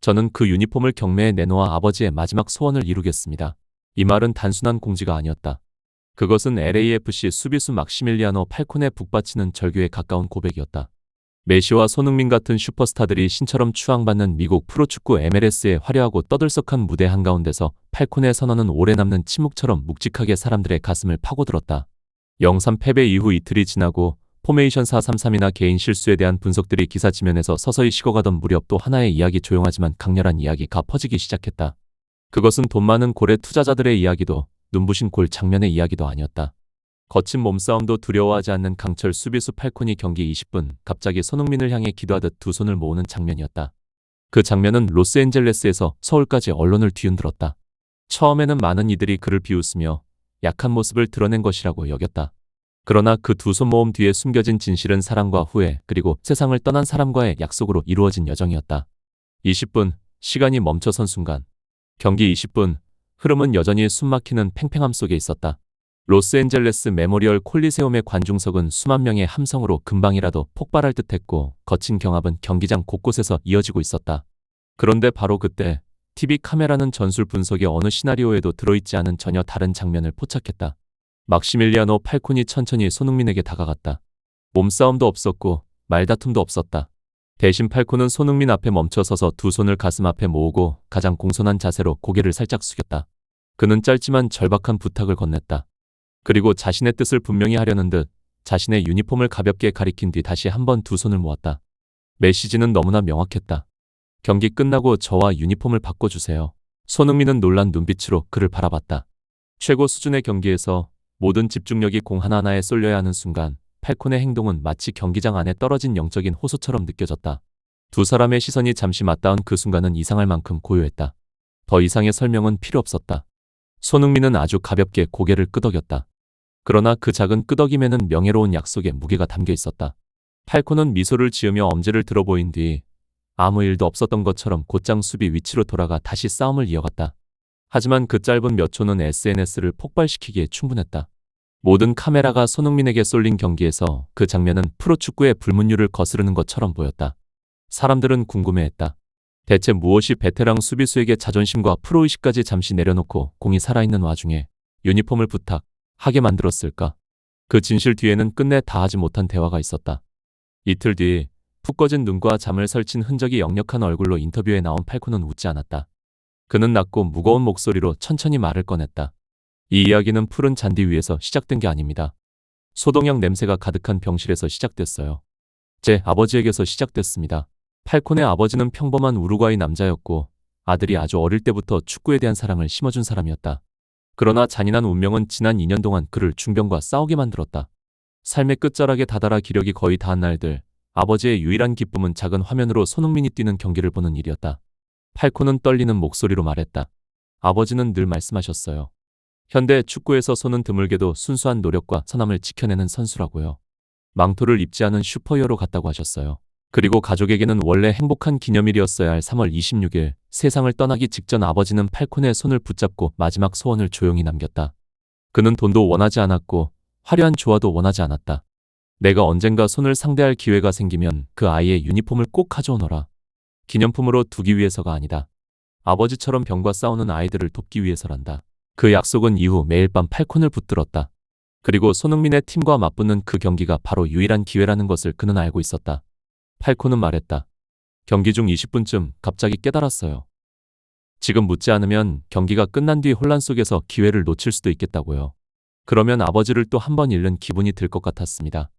저는 그 유니폼을 경매에 내놓아 아버지의 마지막 소원을 이루겠습니다. 이 말은 단순한 공지가 아니었다. 그것은 LAFC 수비수 막시밀리아노 팔콘에 북받치는 절규에 가까운 고백이었다. 메시와 손흥민 같은 슈퍼스타들이 신처럼 추앙받는 미국 프로축구 MLS의 화려하고 떠들썩한 무대 한가운데서 팔콘의 선언은 오래 남는 침묵처럼 묵직하게 사람들의 가슴을 파고들었다. 0-3 패배 이후 이틀이 지나고 포메이션 4-3-3이나 개인 실수에 대한 분석들이 기사 지면에서 서서히 식어가던 무렵 또 하나의 이야기, 조용하지만 강렬한 이야기가 퍼지기 시작했다. 그것은 돈 많은 고래 투자자들의 이야기도 눈부신 골 장면의 이야기도 아니었다. 거친 몸싸움도 두려워하지 않는 강철 수비수 팔콘이 경기 20분 갑자기 손흥민을 향해 기도하듯 두 손을 모으는 장면이었다. 그 장면은 로스앤젤레스에서 서울까지 언론을 뒤흔들었다. 처음에는 많은 이들이 그를 비웃으며 약한 모습을 드러낸 것이라고 여겼다. 그러나 그 두 손 모음 뒤에 숨겨진 진실은 사랑과 후회, 그리고 세상을 떠난 사람과의 약속으로 이루어진 여정이었다. 20분, 시간이 멈춰선 순간. 경기 20분, 흐름은 여전히 숨막히는 팽팽함 속에 있었다. 로스앤젤레스 메모리얼 콜리세움의 관중석은 수만 명의 함성으로 금방이라도 폭발할 듯했고 거친 경합은 경기장 곳곳에서 이어지고 있었다. 그런데 바로 그때 TV 카메라는 전술 분석의 어느 시나리오에도 들어있지 않은 전혀 다른 장면을 포착했다. 막시밀리아노 팔콘이 천천히 손흥민에게 다가갔다. 몸싸움도 없었고 말다툼도 없었다. 대신 팔콘은 손흥민 앞에 멈춰서서 두 손을 가슴 앞에 모으고 가장 공손한 자세로 고개를 살짝 숙였다. 그는 짧지만 절박한 부탁을 건넸다. 그리고 자신의 뜻을 분명히 하려는 듯 자신의 유니폼을 가볍게 가리킨 뒤 다시 한번 두 손을 모았다. 메시지는 너무나 명확했다. 경기 끝나고 저와 유니폼을 바꿔주세요. 손흥민은 놀란 눈빛으로 그를 바라봤다. 최고 수준의 경기에서 모든 집중력이 공 하나하나에 쏠려야 하는 순간 팔콘의 행동은 마치 경기장 안에 떨어진 영적인 호소처럼 느껴졌다. 두 사람의 시선이 잠시 맞닿은 그 순간은 이상할 만큼 고요했다. 더 이상의 설명은 필요 없었다. 손흥민은 아주 가볍게 고개를 끄덕였다. 그러나 그 작은 끄덕임에는 명예로운 약속의 무게가 담겨 있었다. 팔콘은 미소를 지으며 엄지를 들어 보인 뒤 아무 일도 없었던 것처럼 곧장 수비 위치로 돌아가 다시 싸움을 이어갔다. 하지만 그 짧은 몇 초는 SNS를 폭발시키기에 충분했다. 모든 카메라가 손흥민에게 쏠린 경기에서 그 장면은 프로축구의 불문율을 거스르는 것처럼 보였다. 사람들은 궁금해했다. 대체 무엇이 베테랑 수비수에게 자존심과 프로의식까지 잠시 내려놓고 공이 살아있는 와중에 유니폼을 부탁하게 만들었을까? 그 진실 뒤에는 끝내 다하지 못한 대화가 있었다. 이틀 뒤 푹 꺼진 눈과 잠을 설친 흔적이 역력한 얼굴로 인터뷰에 나온 팔콘은 웃지 않았다. 그는 낮고 무거운 목소리로 천천히 말을 꺼냈다. 이 이야기는 푸른 잔디 위에서 시작된 게 아닙니다. 소독약 냄새가 가득한 병실에서 시작됐어요. 제 아버지에게서 시작됐습니다. 팔콘의 아버지는 평범한 우루과이 남자였고 아들이 아주 어릴 때부터 축구에 대한 사랑을 심어준 사람이었다. 그러나 잔인한 운명은 지난 2년 동안 그를 중병과 싸우게 만들었다. 삶의 끝자락에 다다라 기력이 거의 다한 날들, 아버지의 유일한 기쁨은 작은 화면으로 손흥민이 뛰는 경기를 보는 일이었다. 팔콘은 떨리는 목소리로 말했다. 아버지는 늘 말씀하셨어요. 현대 축구에서 손은 드물게도 순수한 노력과 선함을 지켜내는 선수라고요. 망토를 입지 않은 슈퍼히어로 같다고 하셨어요. 그리고 가족에게는 원래 행복한 기념일이었어야 할 3월 26일, 세상을 떠나기 직전 아버지는 팔콘의 손을 붙잡고 마지막 소원을 조용히 남겼다. 그는 돈도 원하지 않았고 화려한 조화도 원하지 않았다. 내가 언젠가 손을 상대할 기회가 생기면 그 아이의 유니폼을 꼭 가져오너라. 기념품으로 두기 위해서가 아니다. 아버지처럼 병과 싸우는 아이들을 돕기 위해서란다. 그 약속은 이후 매일 밤 팔콘을 붙들었다. 그리고 손흥민의 팀과 맞붙는 그 경기가 바로 유일한 기회라는 것을 그는 알고 있었다. 팔콘은 말했다. 경기 중 20분쯤 갑자기 깨달았어요. 지금 묻지 않으면 경기가 끝난 뒤 혼란 속에서 기회를 놓칠 수도 있겠다고요. 그러면 아버지를 또 한 번 잃는 기분이 들 것 같았습니다.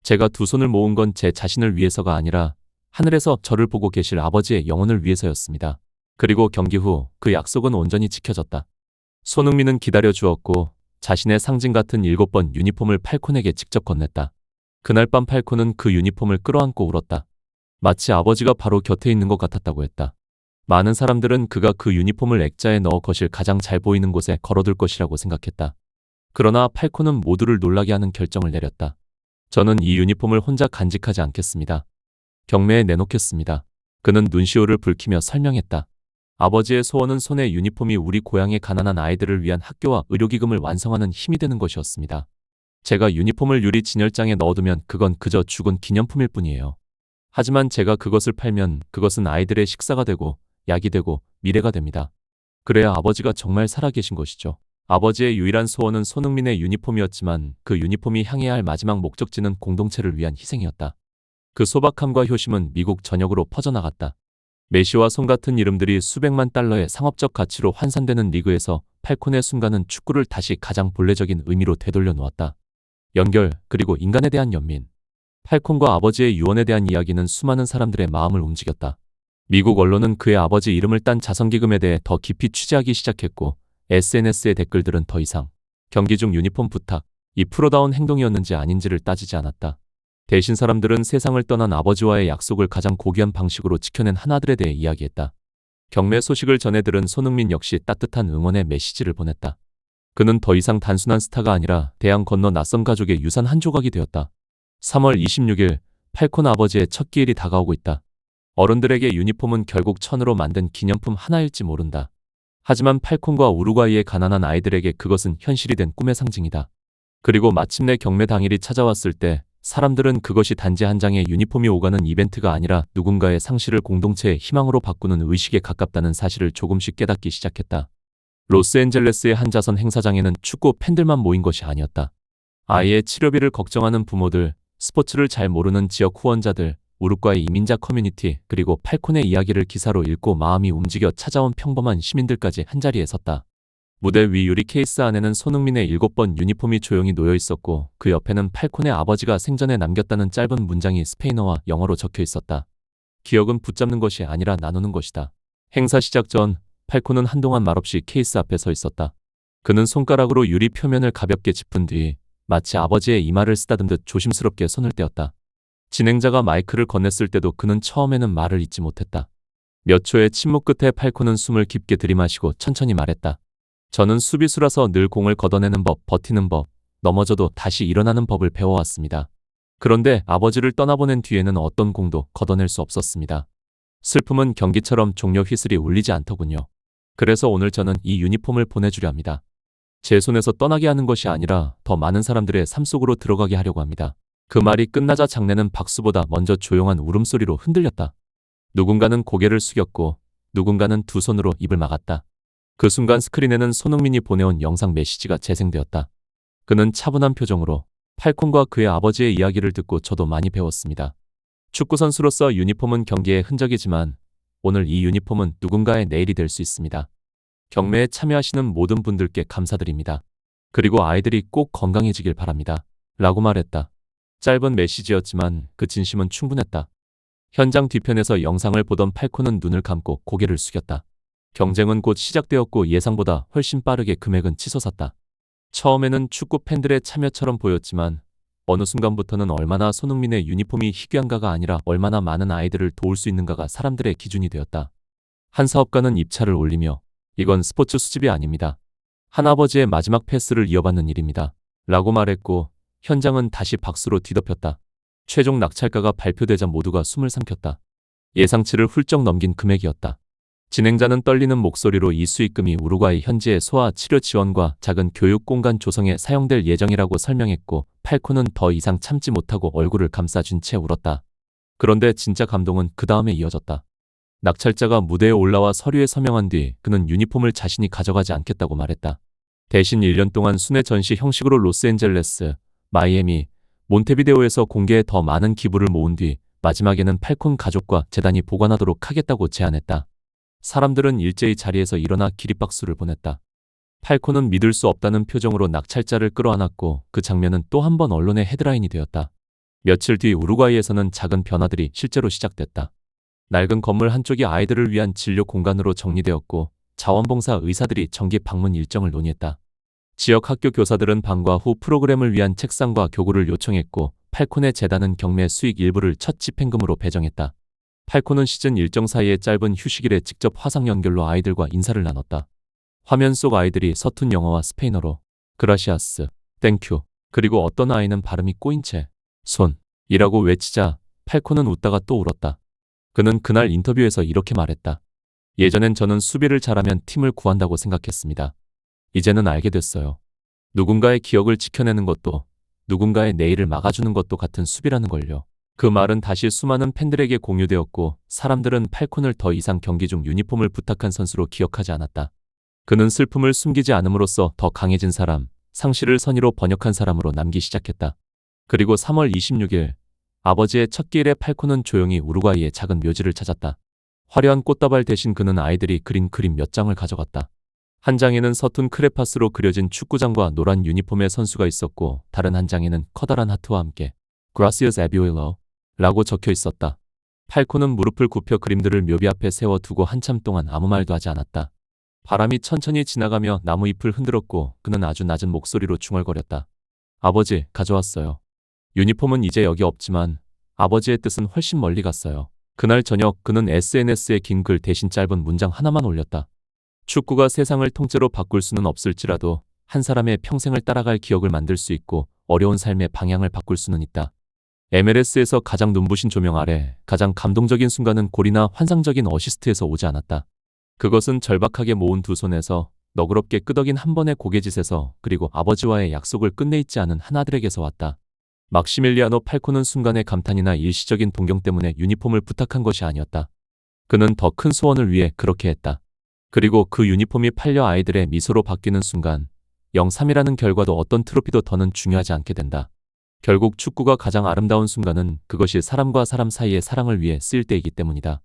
제가 두 손을 모은 건 제 자신을 위해서가 아니라 하늘에서 저를 보고 계실 아버지의 영혼을 위해서였습니다. 그리고 경기 후 그 약속은 온전히 지켜졌다. 손흥민은 기다려 주었고 자신의 상징 같은 7번 유니폼을 팔콘에게 직접 건넸다. 그날 밤 팔콘은 그 유니폼을 끌어안고 울었다. 마치 아버지가 바로 곁에 있는 것 같았다고 했다. 많은 사람들은 그가 그 유니폼을 액자에 넣어 거실 가장 잘 보이는 곳에 걸어둘 것이라고 생각했다. 그러나 팔콘은 모두를 놀라게 하는 결정을 내렸다. 저는 이 유니폼을 혼자 간직하지 않겠습니다. 경매에 내놓겠습니다. 그는 눈시울을 붉히며 설명했다. 아버지의 소원은 손의 유니폼이 우리 고향의 가난한 아이들을 위한 학교와 의료기금을 완성하는 힘이 되는 것이었습니다. 제가 유니폼을 유리 진열장에 넣어두면 그건 그저 죽은 기념품일 뿐이에요. 하지만 제가 그것을 팔면 그것은 아이들의 식사가 되고 약이 되고 미래가 됩니다. 그래야 아버지가 정말 살아계신 것이죠. 아버지의 유일한 소원은 손흥민의 유니폼이었지만 그 유니폼이 향해야 할 마지막 목적지는 공동체를 위한 희생이었다. 그 소박함과 효심은 미국 전역으로 퍼져나갔다. 메시와 손 같은 이름들이 수백만 달러의 상업적 가치로 환산되는 리그에서 팔콘의 순간은 축구를 다시 가장 본래적인 의미로 되돌려 놓았다. 연결, 그리고 인간에 대한 연민. 팔콘과 아버지의 유언에 대한 이야기는 수많은 사람들의 마음을 움직였다. 미국 언론은 그의 아버지 이름을 딴 자선기금에 대해 더 깊이 취재하기 시작했고 SNS의 댓글들은 더 이상 경기 중 유니폼 부탁, 이 프로다운 행동이었는지 아닌지를 따지지 않았다. 대신 사람들은 세상을 떠난 아버지와의 약속을 가장 고귀한 방식으로 지켜낸 한 아들에 대해 이야기했다. 경매 소식을 전해 들은 손흥민 역시 따뜻한 응원의 메시지를 보냈다. 그는 더 이상 단순한 스타가 아니라 대양 건너 낯선 가족의 유산 한 조각이 되었다. 3월 26일, 팔콘 아버지의 첫 기일이 다가오고 있다. 어른들에게 유니폼은 결국 천으로 만든 기념품 하나일지 모른다. 하지만 팔콘과 우루과이의 가난한 아이들에게 그것은 현실이 된 꿈의 상징이다. 그리고 마침내 경매 당일이 찾아왔을 때 사람들은 그것이 단지 한 장의 유니폼이 오가는 이벤트가 아니라 누군가의 상실을 공동체의 희망으로 바꾸는 의식에 가깝다는 사실을 조금씩 깨닫기 시작했다. 로스앤젤레스의 한 자선 행사장에는 축구 팬들만 모인 것이 아니었다. 아이의 치료비를 걱정하는 부모들, 스포츠를 잘 모르는 지역 후원자들, 우루과이 이민자 커뮤니티, 그리고 팔콘의 이야기를 기사로 읽고 마음이 움직여 찾아온 평범한 시민들까지 한자리에 섰다. 무대 위 유리 케이스 안에는 손흥민의 7번 유니폼이 조용히 놓여 있었고 그 옆에는 팔콘의 아버지가 생전에 남겼다는 짧은 문장이 스페인어와 영어로 적혀 있었다. 기억은 붙잡는 것이 아니라 나누는 것이다. 행사 시작 전 팔콘은 한동안 말없이 케이스 앞에 서 있었다. 그는 손가락으로 유리 표면을 가볍게 짚은 뒤 마치 아버지의 이마를 쓰다듬듯 조심스럽게 손을 떼었다. 진행자가 마이크를 건넸을 때도 그는 처음에는 말을 잇지 못했다. 몇 초의 침묵 끝에 팔콘은 숨을 깊게 들이마시고 천천히 말했다. 저는 수비수라서 늘 공을 걷어내는 법, 버티는 법, 넘어져도 다시 일어나는 법을 배워왔습니다. 그런데 아버지를 떠나보낸 뒤에는 어떤 공도 걷어낼 수 없었습니다. 슬픔은 경기처럼 종료 휘슬이 울리지 않더군요. 그래서 오늘 저는 이 유니폼을 보내주려 합니다. 제 손에서 떠나게 하는 것이 아니라 더 많은 사람들의 삶 속으로 들어가게 하려고 합니다. 그 말이 끝나자 장내는 박수보다 먼저 조용한 울음소리로 흔들렸다. 누군가는 고개를 숙였고 누군가는 두 손으로 입을 막았다. 그 순간 스크린에는 손흥민이 보내온 영상 메시지가 재생되었다. 그는 차분한 표정으로 팔콘과 그의 아버지의 이야기를 듣고 저도 많이 배웠습니다. 축구선수로서 유니폼은 경기의 흔적이지만 오늘 이 유니폼은 누군가의 내일이 될 수 있습니다. 경매에 참여하시는 모든 분들께 감사드립니다. 그리고 아이들이 꼭 건강해지길 바랍니다. 라고 말했다. 짧은 메시지였지만 그 진심은 충분했다. 현장 뒤편에서 영상을 보던 팔콘은 눈을 감고 고개를 숙였다. 경쟁은 곧 시작되었고 예상보다 훨씬 빠르게 금액은 치솟았다. 처음에는 축구 팬들의 참여처럼 보였지만 어느 순간부터는 얼마나 손흥민의 유니폼이 희귀한가가 아니라 얼마나 많은 아이들을 도울 수 있는가가 사람들의 기준이 되었다. 한 사업가는 입찰을 올리며 이건 스포츠 수집이 아닙니다. 한 아버지의 마지막 패스를 이어받는 일입니다. 라고 말했고 현장은 다시 박수로 뒤덮였다. 최종 낙찰가가 발표되자 모두가 숨을 삼켰다. 예상치를 훌쩍 넘긴 금액이었다. 진행자는 떨리는 목소리로 이 수익금이 우루과이 현지의 소아 치료 지원과 작은 교육 공간 조성에 사용될 예정이라고 설명했고 팔콘은 더 이상 참지 못하고 얼굴을 감싸준 채 울었다. 그런데 진짜 감동은 그 다음에 이어졌다. 낙찰자가 무대에 올라와 서류에 서명한 뒤 그는 유니폼을 자신이 가져가지 않겠다고 말했다. 대신 1년 동안 순회 전시 형식으로 로스앤젤레스, 마이애미, 몬테비데오에서 공개해 더 많은 기부를 모은 뒤 마지막에는 팔콘 가족과 재단이 보관하도록 하겠다고 제안했다. 사람들은 일제히 자리에서 일어나 기립박수를 보냈다. 팔콘은 믿을 수 없다는 표정으로 낙찰자를 끌어안았고 그 장면은 또 한 번 언론의 헤드라인이 되었다. 며칠 뒤 우루과이에서는 작은 변화들이 실제로 시작됐다. 낡은 건물 한쪽이 아이들을 위한 진료 공간으로 정리되었고 자원봉사 의사들이 정기 방문 일정을 논의했다. 지역 학교 교사들은 방과 후 프로그램을 위한 책상과 교구를 요청했고 팔콘의 재단은 경매 수익 일부를 첫 집행금으로 배정했다. 팔콘은 시즌 일정 사이의 짧은 휴식일에 직접 화상 연결로 아이들과 인사를 나눴다. 화면 속 아이들이 서툰 영어와 스페인어로 그라시아스, 땡큐, 그리고 어떤 아이는 발음이 꼬인 채 손이라고 외치자 팔콘은 웃다가 또 울었다. 그는 그날 인터뷰에서 이렇게 말했다. 예전엔 저는 수비를 잘하면 팀을 구한다고 생각했습니다. 이제는 알게 됐어요. 누군가의 기억을 지켜내는 것도 누군가의 내일을 막아주는 것도 같은 수비라는 걸요. 그 말은 다시 수많은 팬들에게 공유되었고 사람들은 팔콘을 더 이상 경기 중 유니폼을 부탁한 선수로 기억하지 않았다. 그는 슬픔을 숨기지 않음으로써 더 강해진 사람, 상실을 선의로 번역한 사람으로 남기 시작했다. 그리고 3월 26일 아버지의 첫 기일에 팔콘은 조용히 우루과이의 작은 묘지를 찾았다. 화려한 꽃다발 대신 그는 아이들이 그린 그림 몇 장을 가져갔다. 한 장에는 서툰 크레파스로 그려진 축구장과 노란 유니폼의 선수가 있었고 다른 한 장에는 커다란 하트와 함께 Gracias Abuelo 라고 적혀 있었다. 팔콘은 무릎을 굽혀 그림들을 묘비 앞에 세워두고 한참 동안 아무 말도 하지 않았다. 바람이 천천히 지나가며 나무 잎을 흔들었고 그는 아주 낮은 목소리로 중얼거렸다. 아버지, 가져왔어요. 유니폼은 이제 여기 없지만 아버지의 뜻은 훨씬 멀리 갔어요. 그날 저녁 그는 SNS에 긴 글 대신 짧은 문장 하나만 올렸다. 축구가 세상을 통째로 바꿀 수는 없을지라도 한 사람의 평생을 따라갈 기억을 만들 수 있고 어려운 삶의 방향을 바꿀 수는 있다. MLS에서 가장 눈부신 조명 아래 가장 감동적인 순간은 골이나 환상적인 어시스트에서 오지 않았다. 그것은 절박하게 모은 두 손에서 너그럽게 끄덕인 한 번의 고개짓에서 그리고 아버지와의 약속을 끝내 잊지 않은 한 아들에게서 왔다. 막시밀리아노 팔콘은 순간의 감탄이나 일시적인 동경 때문에 유니폼을 부탁한 것이 아니었다. 그는 더 큰 소원을 위해 그렇게 했다. 그리고 그 유니폼이 팔려 아이들의 미소로 바뀌는 순간 0-3이라는 결과도 어떤 트로피도 더는 중요하지 않게 된다. 결국 축구가 가장 아름다운 순간은 그것이 사람과 사람 사이의 사랑을 위해 쓰일 때이기 때문이다.